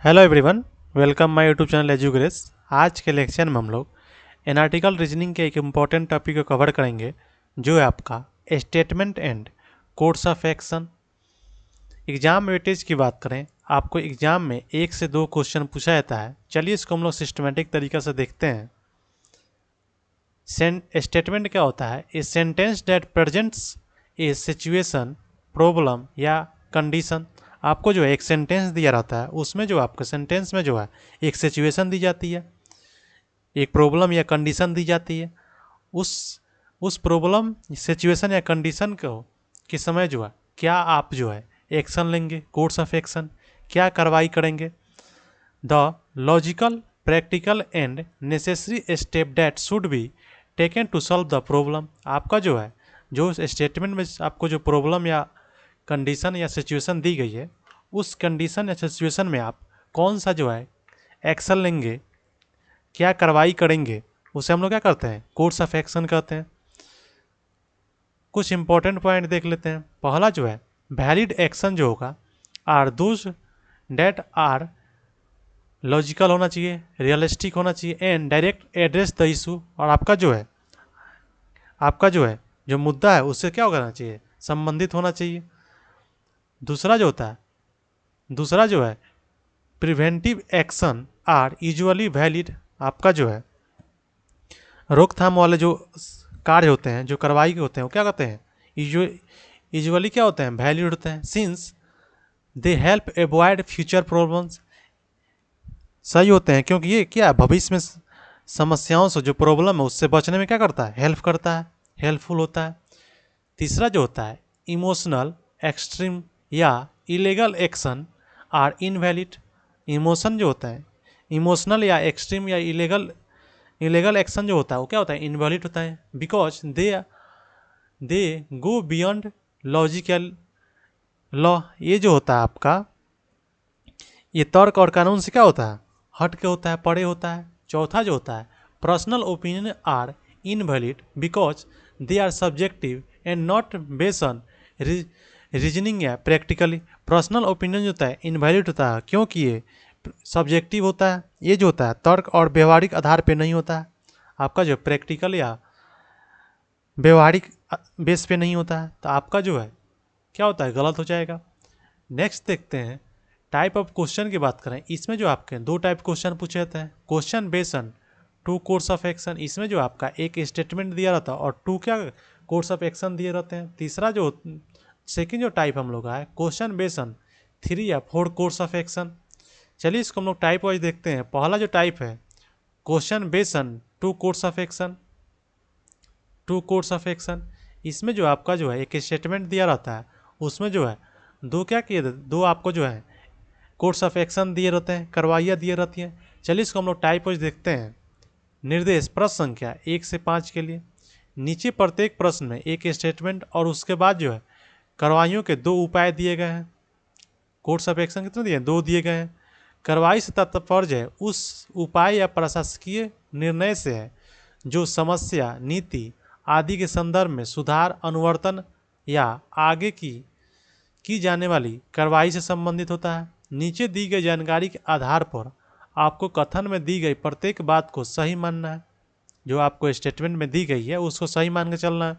Hello everyone, welcome my YouTube channel Edugrace. आज के lecture में हम लोग एनालिटिकल रीजनिंग के एक इम्पॉर्टेंट टॉपिक को कवर करेंगे, जो है आपका statement and course of action. Exam weightage की बात करें, आपको एग्जाम में 1 से 2 क्वेश्चन पूछा जाता है। चलिए इसको हम लोग सिस्टमेटिक तरीके से देखते हैं। स्टेटमेंट क्या होता है? A sentence that presents A situation, problem या कंडीशन। आपको जो है एक सेंटेंस दिया रहता है, उसमें जो आपके सेंटेंस में जो है एक सिचुएशन दी जाती है, एक प्रॉब्लम या कंडीशन दी जाती है। उस उस प्रॉब्लम, सिचुएशन या कंडीशन को के समय जो है क्या आप जो है एक्शन लेंगे, कोर्स ऑफ एक्शन, क्या कार्रवाई करेंगे। The logical, practical and necessary step that should be taken to solve the problem. आपका जो है जो स्टेटमेंट में आपको जो प्रॉब्लम या कंडीशन या सिचुएशन दी गई है, उस कंडीशन या सिचुएशन में आप कौन सा जो है एक्शन लेंगे, क्या कार्रवाई करेंगे, उसे हम लोग क्या करते हैं? कोर्स ऑफ एक्शन कहते हैं। कुछ इंपॉर्टेंट पॉइंट देख लेते हैं। पहला जो है वैलिड एक्शन जो होगा are those that are logical होना चाहिए, रियलिस्टिक होना चाहिए and direct address the issue. और आपका जो है जो मुद्दा है उससे क्या होना चाहिए? संबंधित होना चाहिए। दूसरा जो है preventive action are usually valid. आपका जो है रोकथाम वाले जो कार्य होते हैं, जो कार्रवाई के होते हैं, वो क्या कहते हैं? यूजुअली क्या होते हैं? वैलिड होते हैं। Since they help avoid future problems. सही होते हैं क्योंकि ये क्या भविष्य में समस्याओं से, जो प्रॉब्लम है उससे बचने में क्या करता है? हेल्प करता है, हेल्पफुल होता है। तीसरा जो होता है इमोशनल, एक्सट्रीम या illegal action are invalid. Emotion जो होता है, इमोशनल या एक्सट्रीम या इलीगल एक्शन जो होता है वो क्या होता है? इनवैलिड होता है। Because they go beyond logical law. ये जो होता है आपका, ये तर्क और कानून से क्या होता है? हट के होता है, परे होता है। चौथा जो होता है personal opinion are invalid because they are subjective and not based on reasoning या प्रैक्टिकली। पर्सनल ओपिनियन जो होता है इनवैलिड होता है क्योंकि ये सब्जेक्टिव होता है। ये जो होता है तर्क और व्यवहारिक आधार पे नहीं होता है। आपका जो प्रैक्टिकल या व्यवहारिक बेस पे नहीं होता है, तो आपका जो है क्या होता है? गलत हो जाएगा। नेक्स्ट देखते हैं टाइप ऑफ क्वेश्चन की बात करें। इसमें जो आपके 2 टाइप क्वेश्चन पूछे जाते हैं। Question based on 2 course of action. इसमें जो आपका एक स्टेटमेंट दिया रहता है और 2 क्या कोर्स ऑफ एक्शन दिए रहते हैं। तीसरा जो सेकंड जो टाइप हम लोग का है क्वेश्चन बेस्ड ऑन 3 या 4 कोर्स ऑफ एक्शन। चलिए इसको हम लोग टाइप वाइज देखते हैं। पहला जो टाइप है question based on 2 course of action, 2 course of action. इसमें जो आपका जो है एक स्टेटमेंट दिया रहता है, उसमें जो है दो आपको जो है कोर्स ऑफ एक्शन दिए रहते हैं, कार्रवाइयाँ दिए रहती हैं। चलिए इसको हम लोग टाइप वाइज देखते हैं। निर्देश प्रश्न संख्या 1 से 5 के लिए। नीचे प्रत्येक प्रश्न में एक स्टेटमेंट और उसके बाद जो है कार्रवाइयों के 2 उपाय दिए गए हैं। कोर्स ऑफ एक्शन कितने दिए हैं? 2 दिए गए हैं। कार्रवाई से तात्पर्य है उस उपाय या प्रशासकीय निर्णय से है जो समस्या, नीति आदि के संदर्भ में सुधार, अनुवर्तन या आगे की जाने वाली कार्रवाई से संबंधित होता है। नीचे दी गई जानकारी के आधार पर आपको कथन में दी गई प्रत्येक बात को सही मानना है। जो आपको स्टेटमेंट में दी गई है उसको सही मान के चलना है,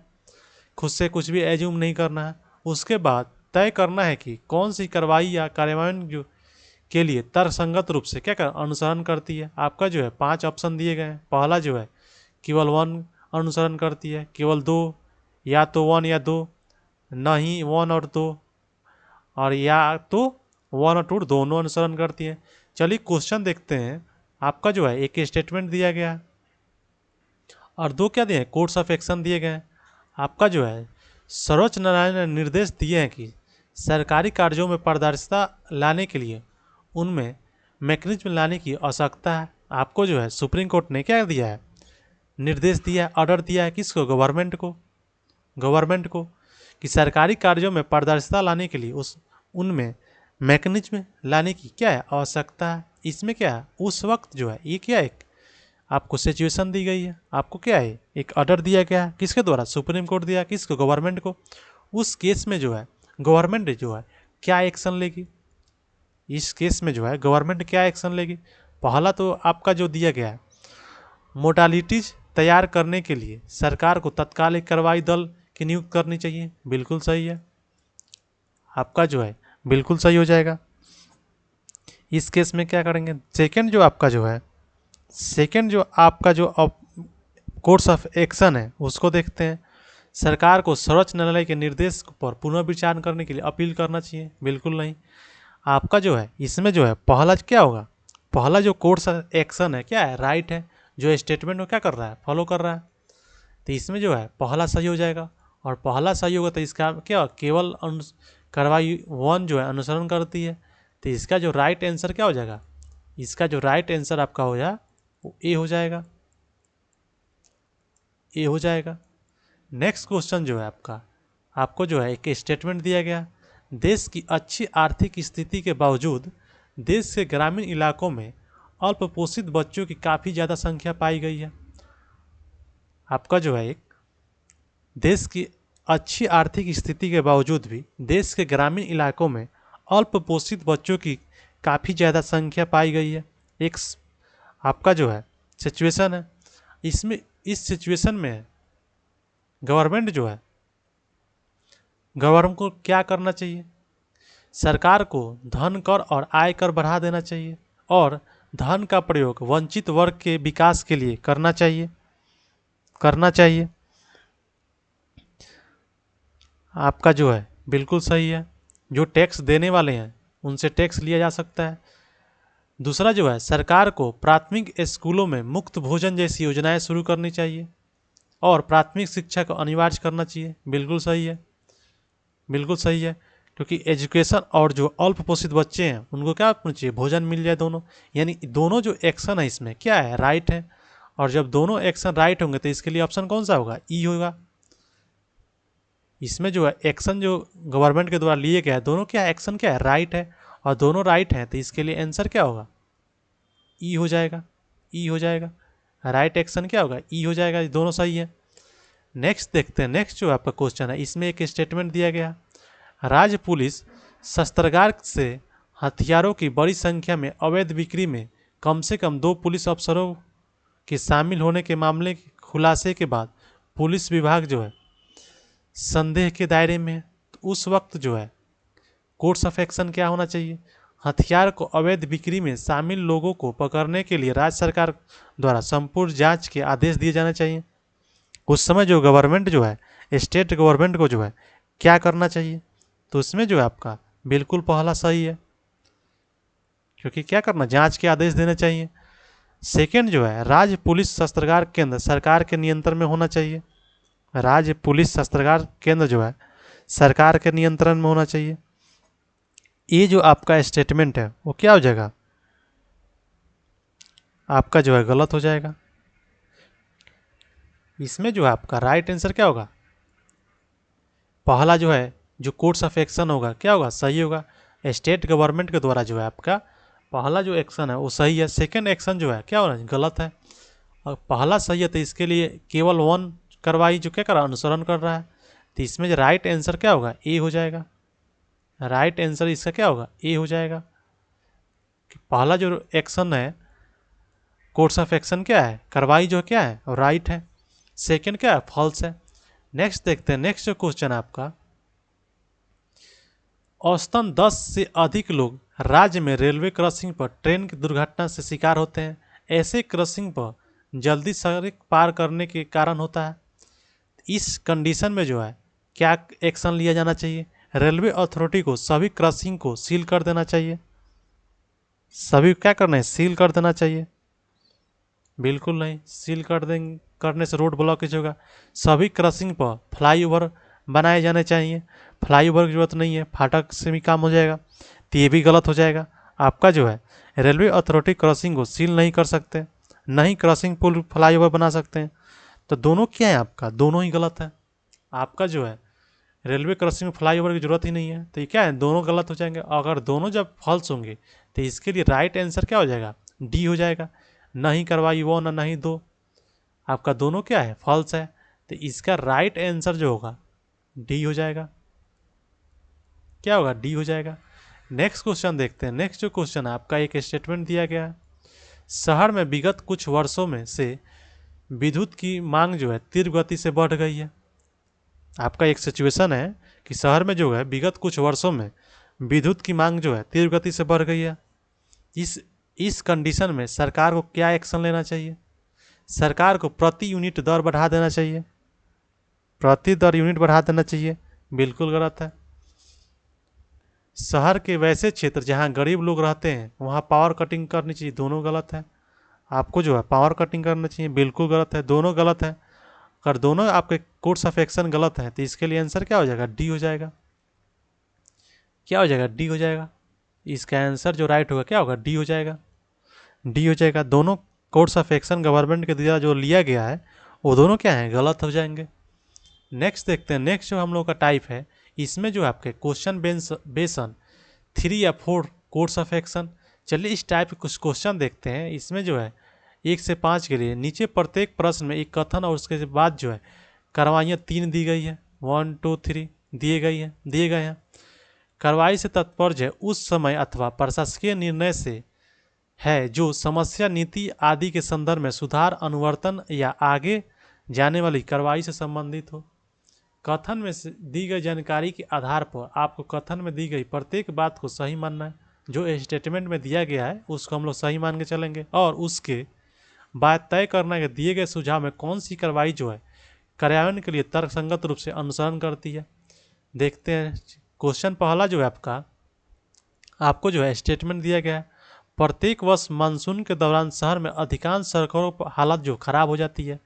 खुद से कुछ भी एज्यूम नहीं करना है। उसके बाद तय करना है कि कौन सी कार्रवाई या कार्यान्वयन जो के लिए तर्कसंगत रूप से क्या अनुसरण करती है। आपका जो है 5 ऑप्शन दिए गए हैं। पहला जो है केवल 1 अनुसरण करती है, केवल 2, या तो 1 या 2, नहीं 1 और 2, और या तो 1 और 2 दोनों अनुसरण करती है। चलिए क्वेश्चन देखते हैं। आपका जो है एक स्टेटमेंट दिया गया है और 2 क्या दिए हैं? कोर्स ऑफ एक्शन दिए गए हैं। आपका जो है सर्वोच्च न्यायालय ने निर्देश दिए हैं कि सरकारी कार्यों में पारदर्शिता लाने के लिए उनमें मैकेनिज्म लाने की आवश्यकता है। आपको जो है सुप्रीम कोर्ट ने क्या दिया है? निर्देश दिया है, ऑर्डर दिया है। किसको? गवर्नमेंट को कि सरकारी कार्यों में पारदर्शिता लाने के लिए उनमें मैकेनिज्म लाने की क्या है? आवश्यकता है। इसमें क्या है? उस वक्त जो है ये क्या है, आपको सिचुएशन दी गई है, आपको क्या है एक ऑर्डर दिया गया है। किसके द्वारा? सुप्रीम कोर्ट दिया। किसको? गवर्नमेंट को। उस केस में जो है गवर्नमेंट जो है क्या एक्शन लेगी? इस केस में जो है गवर्नमेंट क्या एक्शन लेगी? पहला तो आपका जो दिया गया है, मोडालिटीज तैयार करने के लिए सरकार को तत्काल एक कार्रवाई दल की नियुक्त करनी चाहिए। बिल्कुल सही है, आपका जो है बिल्कुल सही हो जाएगा। इस केस में क्या करेंगे? सेकेंड जो आपका जो है, सेकेंड जो आपका जो कोर्स ऑफ एक्शन है उसको देखते हैं। सरकार को सर्वोच्च न्यायालय के निर्देश पर पुनर्विचार करने के लिए अपील करना चाहिए। बिल्कुल नहीं। आपका जो है इसमें जो है पहला क्या होगा? पहला जो कोर्स ऑफ एक्शन है क्या है? राइट है, जो स्टेटमेंट को क्या कर रहा है? फॉलो कर रहा है। तो इसमें जो है पहला सही हो जाएगा, और पहला सही होगा तो इसका क्या केवल कार्रवाई वन जो है अनुसरण करती है। तो इसका जो राइट आंसर क्या हो जाएगा? इसका जो राइट आंसर आपका हो जाए वो ए हो जाएगा, ए हो जाएगा। नेक्स्ट क्वेश्चन जो है आपका, आपको जो है एक स्टेटमेंट दिया गया, देश की अच्छी आर्थिक स्थिति के बावजूद देश के ग्रामीण इलाकों में अल्पपोषित बच्चों की काफ़ी ज़्यादा संख्या पाई गई है। आपका जो है एक देश की अच्छी आर्थिक स्थिति के बावजूद भी देश के ग्रामीण इलाकों में अल्पपोषित बच्चों की काफ़ी ज़्यादा संख्या पाई गई है। एक आपका जो है सिचुएशन है, इसमें इस सिचुएशन में गवर्नमेंट जो है, गवर्नमेंट को क्या करना चाहिए? सरकार को धन कर और आय कर बढ़ा देना चाहिए, और धन का प्रयोग वंचित वर्ग के विकास के लिए करना चाहिए, करना चाहिए। आपका जो है बिल्कुल सही है। जो टैक्स देने वाले हैं उनसे टैक्स लिया जा सकता है। दूसरा जो है सरकार को प्राथमिक स्कूलों में मुफ्त भोजन जैसी योजनाएं शुरू करनी चाहिए, और प्राथमिक शिक्षा को अनिवार्य करना चाहिए। बिल्कुल सही है, बिल्कुल सही है, क्योंकि एजुकेशन और जो अल्पपोषित बच्चे हैं उनको क्या होना चाहिए? भोजन मिल जाए दोनों। यानी दोनों जो एक्शन है इसमें क्या है? राइट है। और जब दोनों एक्शन राइट होंगे तो इसके लिए ऑप्शन कौन सा होगा? ई होगा। इसमें जो है एक्शन जो गवर्नमेंट के द्वारा लिए गए दोनों क्या एक्शन क्या है? राइट है, और दोनों राइट हैं तो इसके लिए आंसर क्या होगा? ई हो जाएगा, ई हो जाएगा। राइट एक्शन क्या होगा? ई हो जाएगा। ये दोनों सही है। नेक्स्ट देखते हैं। नेक्स्ट जो आपका क्वेश्चन है इसमें एक स्टेटमेंट दिया गया, राज्य पुलिस शस्त्रागार से हथियारों की बड़ी संख्या में अवैध बिक्री में कम से कम 2 पुलिस अफसरों के शामिल होने के मामले के खुलासे के बाद पुलिस विभाग जो है संदेह के दायरे में है। तो उस वक्त जो है कोर्स ऑफ एक्शन क्या होना चाहिए? हथियार को अवैध बिक्री में शामिल लोगों को पकड़ने के लिए राज्य सरकार द्वारा संपूर्ण जांच के आदेश दिए जाने चाहिए। उस समय जो गवर्नमेंट जो है, स्टेट गवर्नमेंट को जो है क्या करना चाहिए? तो उसमें जो है आपका बिल्कुल पहला सही है, क्योंकि क्या करना? जांच के आदेश देने चाहिए। सेकेंड जो है राज्य पुलिस शस्त्रागार केंद्र सरकार के नियंत्रण में होना चाहिए। राज्य पुलिस शस्त्रागार केंद्र जो है सरकार के नियंत्रण में होना चाहिए। ये जो आपका स्टेटमेंट है वो क्या हो जाएगा? आपका जो है गलत हो जाएगा। इसमें जो है आपका राइट आंसर क्या होगा? पहला जो है जो कोर्स ऑफ एक्शन होगा क्या होगा? सही होगा। स्टेट गवर्नमेंट के द्वारा जो है आपका पहला जो एक्शन है वो सही है। सेकंड एक्शन जो है क्या हो रहा है? गलत है। और पहला सही है तो इसके लिए केवल वन कार्रवाई जो क्या कर रहा है? अनुसरण कर रहा है। तो इसमें जो राइट आंसर क्या होगा? ए हो जाएगा। राइट आंसर इसका क्या होगा? ए हो जाएगा। पहला जो एक्शन है कोर्स ऑफ एक्शन क्या है? कार्रवाई जो क्या है? राइट है। सेकंड क्या है? फॉल्स है। नेक्स्ट देखते हैं। नेक्स्ट जो क्वेश्चन है आपका, औसतन 10 से अधिक लोग राज्य में रेलवे क्रॉसिंग पर ट्रेन की दुर्घटना से शिकार होते हैं। ऐसे क्रॉसिंग पर जल्दी सड़क पार करने के कारण होता है। इस कंडीशन में जो है क्या एक्शन लिया जाना चाहिए? रेलवे अथॉरिटी को सभी क्रॉसिंग को सील कर देना चाहिए। सभी क्या करना है? सील कर देना चाहिए। बिल्कुल नहीं, सील कर देंगे करने से रोड ब्लॉकेज होगा। सभी क्रॉसिंग पर फ्लाईओवर बनाए जाने चाहिए। फ्लाईओवर की जरूरत नहीं है, फाटक से भी काम हो जाएगा। तो ये भी गलत हो जाएगा। आपका जो है रेलवे अथॉरिटी क्रॉसिंग को सील नहीं कर सकते, नहीं क्रॉसिंग पुल फ्लाईओवर बना सकते हैं। तो दोनों क्या है आपका? दोनों ही गलत है। आपका जो है रेलवे क्रॉसिंग में फ्लाईओवर की जरूरत ही नहीं है, तो ये क्या है? दोनों गलत हो जाएंगे। अगर दोनों जब फॉल्स होंगे तो इसके लिए राइट आंसर क्या हो जाएगा? डी हो जाएगा। नहीं करवाई वो ना नहीं दो, आपका दोनों क्या है? फॉल्स है। तो इसका राइट आंसर जो होगा डी हो जाएगा। क्या होगा? डी हो जाएगा। नेक्स्ट क्वेश्चन देखते हैं। नेक्स्ट जो क्वेश्चन है आपका, एक स्टेटमेंट दिया गया है, शहर में विगत कुछ वर्षों में से विद्युत की मांग जो है तीव्र गति से बढ़ गई है। आपका एक सिचुएशन है कि शहर में जो है विगत कुछ वर्षों में विद्युत की मांग जो है तीव्र गति से बढ़ गई है। इस कंडीशन में सरकार को क्या एक्शन लेना चाहिए? सरकार को प्रति यूनिट दर बढ़ा देना चाहिए, प्रति दर यूनिट बढ़ा देना चाहिए। बिल्कुल गलत है। शहर के वैसे क्षेत्र जहां गरीब लोग रहते हैं वहां पावर कटिंग करनी चाहिए। दोनों गलत है। आपको जो है पावर कटिंग करना चाहिए। बिल्कुल गलत है। दोनों गलत है। अगर दोनों आपके कोर्स ऑफ एक्शन गलत है तो इसके लिए आंसर क्या हो जाएगा? डी हो जाएगा। क्या हो जाएगा? डी हो जाएगा। इसका आंसर जो राइट होगा क्या होगा? डी हो जाएगा। डी हो जाएगा। दोनों कोर्स ऑफ एक्शन गवर्नमेंट के द्वारा जो लिया गया है वो दोनों क्या है? गलत हो जाएंगे। नेक्स्ट देखते हैं। नेक्स्ट जो हम लोग का टाइप है, इसमें जो आपके क्वेश्चन बेसन 3 या 4 कोर्स ऑफ एक्शन। चलिए इस टाइप के कुछ क्वेश्चन देखते हैं। इसमें जो है 1 से 5 के लिए नीचे प्रत्येक प्रश्न में एक कथन और उसके बाद जो है कार्रवाइयाँ 3 दी गई है। 1 2 3 दिए गए हैं। कार्रवाई से तात्पर्य उस समय अथवा प्रशासकीय निर्णय से है जो समस्या, नीति आदि के संदर्भ में सुधार, अनुवर्तन या आगे जाने वाली कार्रवाई से संबंधित हो। कथन में दी गई जानकारी के आधार पर आपको कथन में दी गई प्रत्येक बात को सही मानना है। जो स्टेटमेंट में दिया गया है उसको हम लोग सही मान के चलेंगे और उसके बाद तय करना है कि दिए गए सुझाव में कौन सी कार्रवाई जो है कार्यान्वयन के लिए तर्कसंगत रूप से अनुसरण करती है। देखते हैं। क्वेश्चन पहला जो है आपको जो है स्टेटमेंट दिया गया है, प्रत्येक वर्ष मानसून के दौरान शहर में अधिकांश सड़कों पर हालत जो खराब हो जाती है,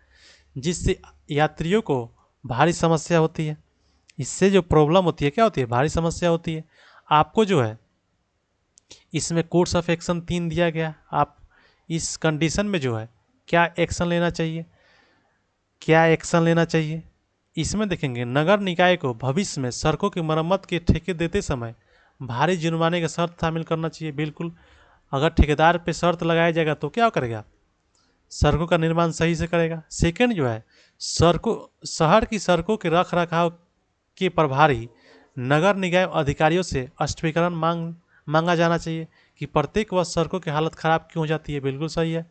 जिससे यात्रियों को भारी समस्या होती है। इससे जो प्रॉब्लम होती है क्या होती है? भारी समस्या होती है। आपको जो है इसमें कोर्स ऑफ एक्शन 3 दिया गया। आप इस कंडीशन में जो है क्या एक्शन लेना चाहिए? क्या एक्शन लेना चाहिए? इसमें देखेंगे नगर निकाय को भविष्य में सड़कों की मरम्मत के ठेके देते समय भारी जुर्माने का शर्त शामिल करना चाहिए। बिल्कुल। अगर ठेकेदार पे शर्त लगाया जाएगा तो क्या करेगा? सड़कों का निर्माण सही से करेगा। सेकंड जो है शहर की सड़कों के रख रखाव के प्रभारी नगर निगम अधिकारियों से स्पष्टीकरण मांगा जाना चाहिए कि प्रत्येक वर्ष सड़कों की हालत ख़राब क्यों हो जाती है। बिल्कुल सही है,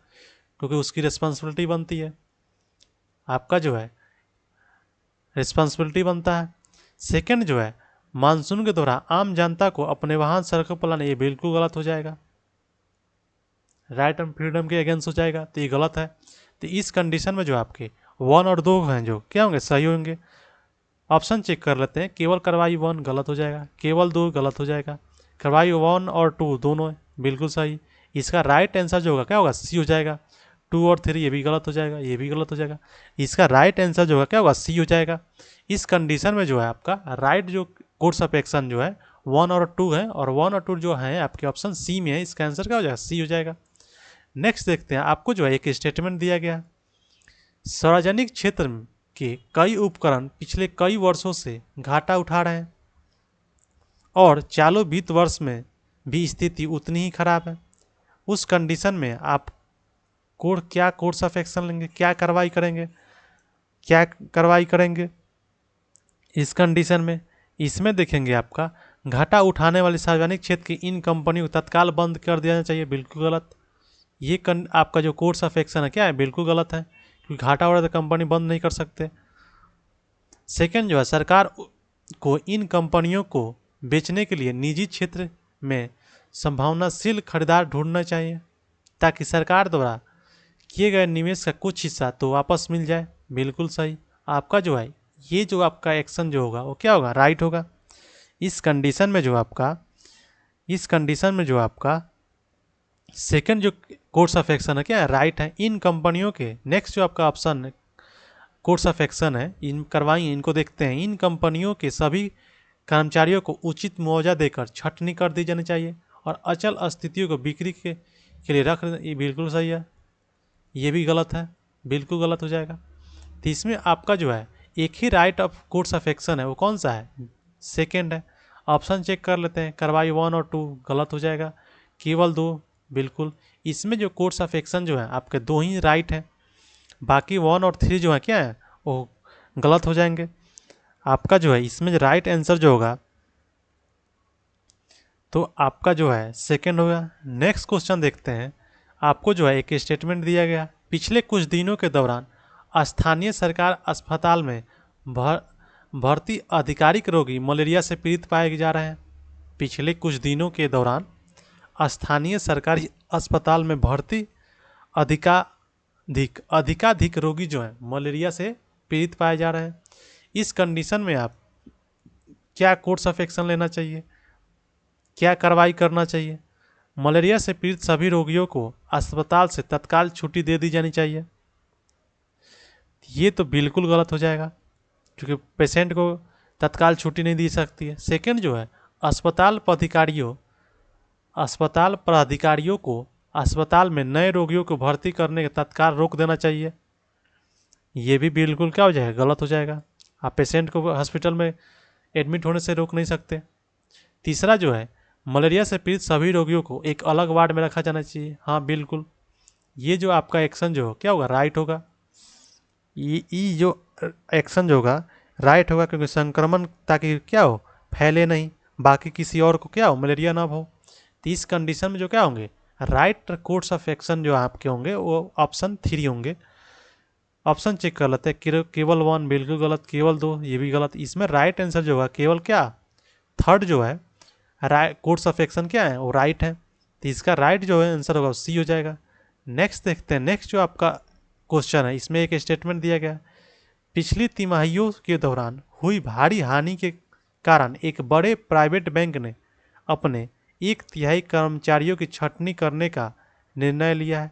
क्योंकि उसकी रिस्पॉन्सिबिलिटी बनती है। आपका जो है रिस्पॉन्सिबिलिटी बनता है। सेकंड जो है मानसून के दौरान आम जनता को अपने वाहन सड़कों पर लाना, ये बिल्कुल गलत हो जाएगा। राइट एंड फ्रीडम के अगेंस्ट हो जाएगा, तो ये गलत है। तो इस कंडीशन में जो आपके 1 और 2 हैं जो क्या होंगे? सही होंगे। ऑप्शन चेक कर लेते हैं। केवल कार्रवाई 1 गलत हो जाएगा, केवल 2 गलत हो जाएगा, कार्रवाई 1 और 2 दोनों बिल्कुल सही। इसका राइट आंसर जो होगा क्या होगा? सी हो जाएगा। 2 और 3 ये भी गलत हो जाएगा, ये भी गलत हो जाएगा। इसका राइट आंसर जो होगा क्या होगा? सी हो जाएगा। इस कंडीशन में जो है आपका राइट जो कोर्स ऑफ एक्शन जो है 1 और 2 है, और 1 और 2 जो है आपके ऑप्शन सी में है। इसका आंसर क्या हो जाएगा? सी हो जाएगा। नेक्स्ट देखते हैं। आपको जो है एक स्टेटमेंट दिया गया, सार्वजनिक क्षेत्र के कई उपकरण पिछले कई वर्षों से घाटा उठा रहे हैं और चालू वित्त वर्ष में भी स्थिति उतनी ही खराब है। उस कंडीशन में आप क्या कोर्स ऑफ एक्शन लेंगे? क्या कार्रवाई करेंगे? क्या कार्रवाई करेंगे इस कंडीशन में? इसमें देखेंगे आपका घाटा उठाने वाले सार्वजनिक क्षेत्र की इन कंपनियों को तत्काल बंद कर देना चाहिए। बिल्कुल गलत। ये आपका जो कोर्स ऑफ एक्शन है क्या है? बिल्कुल गलत है, क्योंकि घाटा हो रहा है तो कंपनी बंद नहीं कर सकते। सेकंड जो है सरकार को इन कंपनियों को बेचने के लिए निजी क्षेत्र में संभावनाशील खरीदार ढूंढना चाहिए, ताकि सरकार द्वारा किए गए निवेश का कुछ हिस्सा तो वापस मिल जाए। बिल्कुल सही। आपका जो है ये जो आपका एक्शन जो होगा वो क्या होगा? राइट होगा। इस कंडीशन में जो आपका सेकंड जो कोर्स ऑफ एक्शन है क्या है? राइट है। इन कंपनियों के नेक्स्ट जो आपका ऑप्शन कोर्स ऑफ एक्शन है इन कार्रवाई, इनको देखते हैं। इन कंपनियों के सभी कर्मचारियों को उचित मुआवजा देकर छटनी कर दी जानी चाहिए और अचल स्थितियों को बिक्री के लिए रख। ये बिल्कुल सही है, ये भी गलत है, बिल्कुल गलत हो जाएगा। तो इसमें आपका जो है एक ही right of course of action है, वो कौन सा है? सेकेंड है। ऑप्शन चेक कर लेते हैं। कार्रवाई 1 और 2 गलत हो जाएगा, केवल 2 बिल्कुल। इसमें जो कोर्स ऑफ एक्शन जो है आपके 2 ही राइट है, बाकी 1 और 3 जो है क्या है वो गलत हो जाएंगे। आपका जो है इसमें जो राइट आंसर जो होगा तो आपका जो है सेकंड होगा। नेक्स्ट क्वेश्चन देखते हैं। आपको जो है एक स्टेटमेंट दिया गया, पिछले कुछ दिनों के दौरान स्थानीय सरकार अस्पताल में भर्ती अधिकारिक रोगी मलेरिया से पीड़ित पाए जा रहे हैं। पिछले कुछ दिनों के दौरान स्थानीय सरकारी अस्पताल में भर्ती अधिकाधिक रोगी जो है मलेरिया से पीड़ित पाए जा रहे हैं। इस कंडीशन में आप क्या कोर्स ऑफ एक्शन लेना चाहिए, क्या कार्रवाई करना चाहिए? मलेरिया से पीड़ित सभी रोगियों को अस्पताल से तत्काल छुट्टी दे दी जानी चाहिए। ये तो बिल्कुल गलत हो जाएगा, क्योंकि पेशेंट को तत्काल छुट्टी नहीं दी सकती है। सेकंड जो है, अस्पताल प्राधिकारियों को अस्पताल में नए रोगियों को भर्ती करने के तत्काल रोक देना चाहिए। ये भी बिल्कुल क्या हो जाएगा, गलत हो जाएगा। आप पेशेंट को हॉस्पिटल में एडमिट होने से रोक नहीं सकते। तीसरा जो है, मलेरिया से पीड़ित सभी रोगियों को एक अलग वार्ड में रखा जाना चाहिए। हाँ बिल्कुल, ये जो आपका एक्शन जो क्या होगा, राइट होगा। ये जो एक्शन जो होगा राइट होगा, क्योंकि संक्रमण ताकि क्या हो, फैले नहीं, बाकी किसी और को क्या हो, मलेरिया ना हो। तो इस कंडीशन में जो क्या होंगे, राइट कोर्स ऑफ एक्शन जो आपके होंगे वो ऑप्शन 3 होंगे। ऑप्शन चेक कर लेते हैं। केवल 1 बिल्कुल गलत, केवल 2 ये भी गलत। इसमें राइट आंसर जो होगा केवल क्या, थर्ड जो है कोर्स ऑफ एक्शन क्या है, वो राइट है। तो इसका राइट जो है आंसर होगा सी हो जाएगा। नेक्स्ट देखते हैं। नेक्स्ट जो आपका क्वेश्चन है, इसमें एक स्टेटमेंट दिया गया, पिछली तिमाहियों के दौरान हुई भारी हानि के कारण एक बड़े प्राइवेट बैंक ने अपने 1/3 कर्मचारियों की छटनी करने का निर्णय लिया है।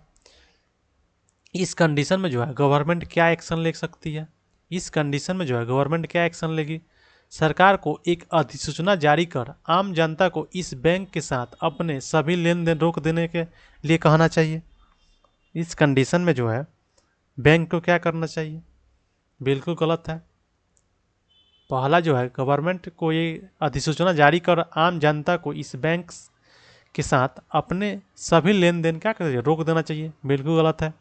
इस कंडीशन में जो है गवर्नमेंट क्या एक्शन ले सकती है? इस कंडीशन में जो है गवर्नमेंट क्या एक्शन लेगी? सरकार को एक अधिसूचना जारी कर आम जनता को इस बैंक के साथ अपने सभी लेन देन रोक देने के लिए कहना चाहिए। इस कंडीशन में जो है बैंक को क्या करना चाहिए? बिल्कुल गलत है। पहला जो है, गवर्नमेंट को ये अधिसूचना जारी कर आम जनता को इस बैंक के साथ अपने सभी लेन देन क्या कर रोक देना चाहिए, बिल्कुल गलत है।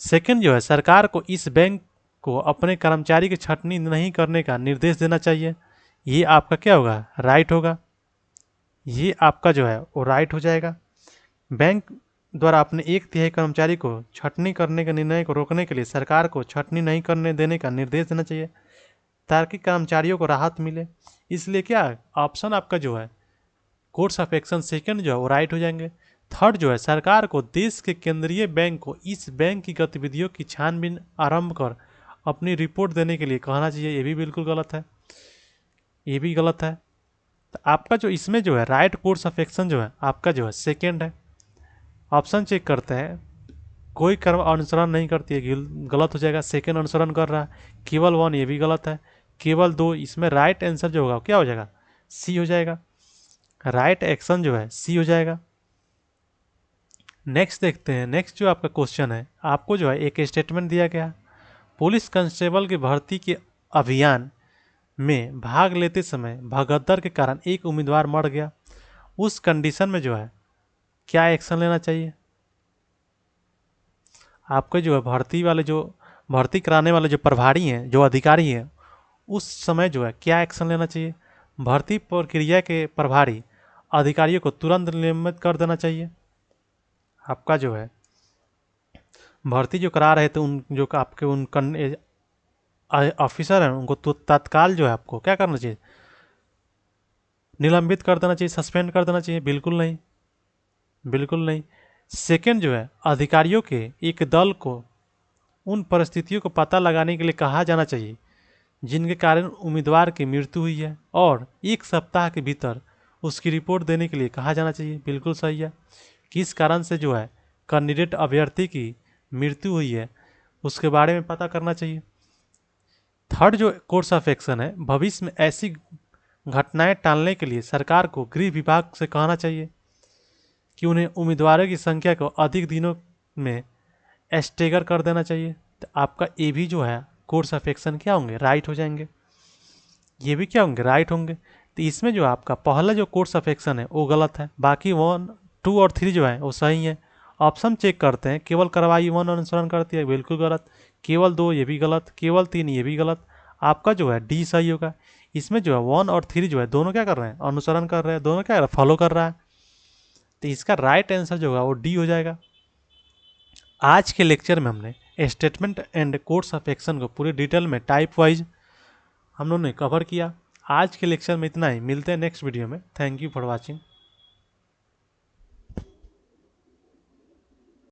सेकंड जो है, सरकार को इस बैंक को अपने कर्मचारी की छटनी नहीं करने का निर्देश देना चाहिए। ये आपका क्या होगा, राइट होगा। ये आपका जो है वो राइट हो जाएगा। बैंक द्वारा अपने 1/3 कर्मचारी को छटनी करने के निर्णय को रोकने के लिए सरकार को छटनी नहीं करने देने का निर्देश देना चाहिए, ताकि कर्मचारियों को राहत मिले। इसलिए क्या ऑप्शन आपका जो है कोर्स ऑफ एक्शन सेकंड जो है वो राइट हो जाएंगे। थर्ड जो है, सरकार को देश के केंद्रीय बैंक को इस बैंक की गतिविधियों की छानबीन आरंभ कर अपनी रिपोर्ट देने के लिए कहना चाहिए। ये भी बिल्कुल गलत है, ये भी गलत है। तो आपका जो इसमें जो है राइट कोर्स ऑफ एक्शन जो है आपका जो है सेकेंड है। ऑप्शन चेक करते हैं। कोई कर्म अनुसरण नहीं करती है, गलत हो जाएगा। सेकेंड अनुसरण कर रहा है। केवल 1 ये भी गलत है। केवल 2, इसमें राइट आंसर जो होगा क्या हो जाएगा, सी हो जाएगा। राइट एक्शन जो है सी हो जाएगा। नेक्स्ट देखते हैं। नेक्स्ट जो आपका क्वेश्चन है, आपको जो है एक स्टेटमेंट दिया गया, पुलिस कांस्टेबल की भर्ती के अभियान में भाग लेते समय भगदड़ के कारण एक उम्मीदवार मर गया। उस कंडीशन में जो है क्या एक्शन लेना चाहिए? आपके जो है भर्ती कराने वाले जो प्रभारी हैं, जो अधिकारी हैं, उस समय जो है क्या एक्शन लेना चाहिए? भर्ती प्रक्रिया के प्रभारी अधिकारियों को तुरंत निलंबित कर देना चाहिए। आपका जो है भर्ती जो करा रहे थे उन जो आपके उन ऑफिसर हैं, उनको तत्काल जो है आपको क्या करना चाहिए, निलंबित कर देना चाहिए, सस्पेंड कर देना चाहिए। बिल्कुल नहीं, बिल्कुल नहीं। सेकंड जो है, अधिकारियों के एक दल को उन परिस्थितियों को पता लगाने के लिए कहा जाना चाहिए जिनके कारण उम्मीदवार की मृत्यु हुई है, और 1 सप्ताह के भीतर उसकी रिपोर्ट देने के लिए कहा जाना चाहिए। बिल्कुल सही है। किस कारण से जो है कैंडिडेट अभ्यर्थी की मृत्यु हुई है उसके बारे में पता करना चाहिए। थर्ड जो कोर्स ऑफ एक्शन है, भविष्य में ऐसी घटनाएं टालने के लिए सरकार को गृह विभाग से कहना चाहिए कि उन्हें उम्मीदवारों की संख्या को अधिक दिनों में स्टेगर कर देना चाहिए। तो आपका ये भी जो है कोर्स ऑफ एक्शन क्या होंगे, राइट हो जाएंगे। ये भी क्या होंगे, राइट होंगे। तो इसमें जो आपका पहला जो कोर्स ऑफ एक्शन है वो गलत है, बाकी 1, 2 और 3 जो है वो सही है। ऑप्शन चेक करते हैं। केवल कार्रवाई 1 अनुसरण करती है, बिल्कुल गलत। केवल 2 ये भी गलत। केवल 3 ये भी गलत। आपका जो है डी सही होगा। इसमें जो है 1 और 3 जो है दोनों क्या कर रहे हैं, अनुसरण कर रहे हैं, दोनों क्या कर रहे हैं, फॉलो कर रहा है। तो इसका राइट आंसर जो होगा वो डी हो जाएगा। आज के लेक्चर में हमने statement and course of action को पूरी डिटेल में टाइप वाइज हम लोगों ने कवर किया। आज के लेक्चर में इतना ही, मिलते हैं नेक्स्ट वीडियो में। Thank you for watching.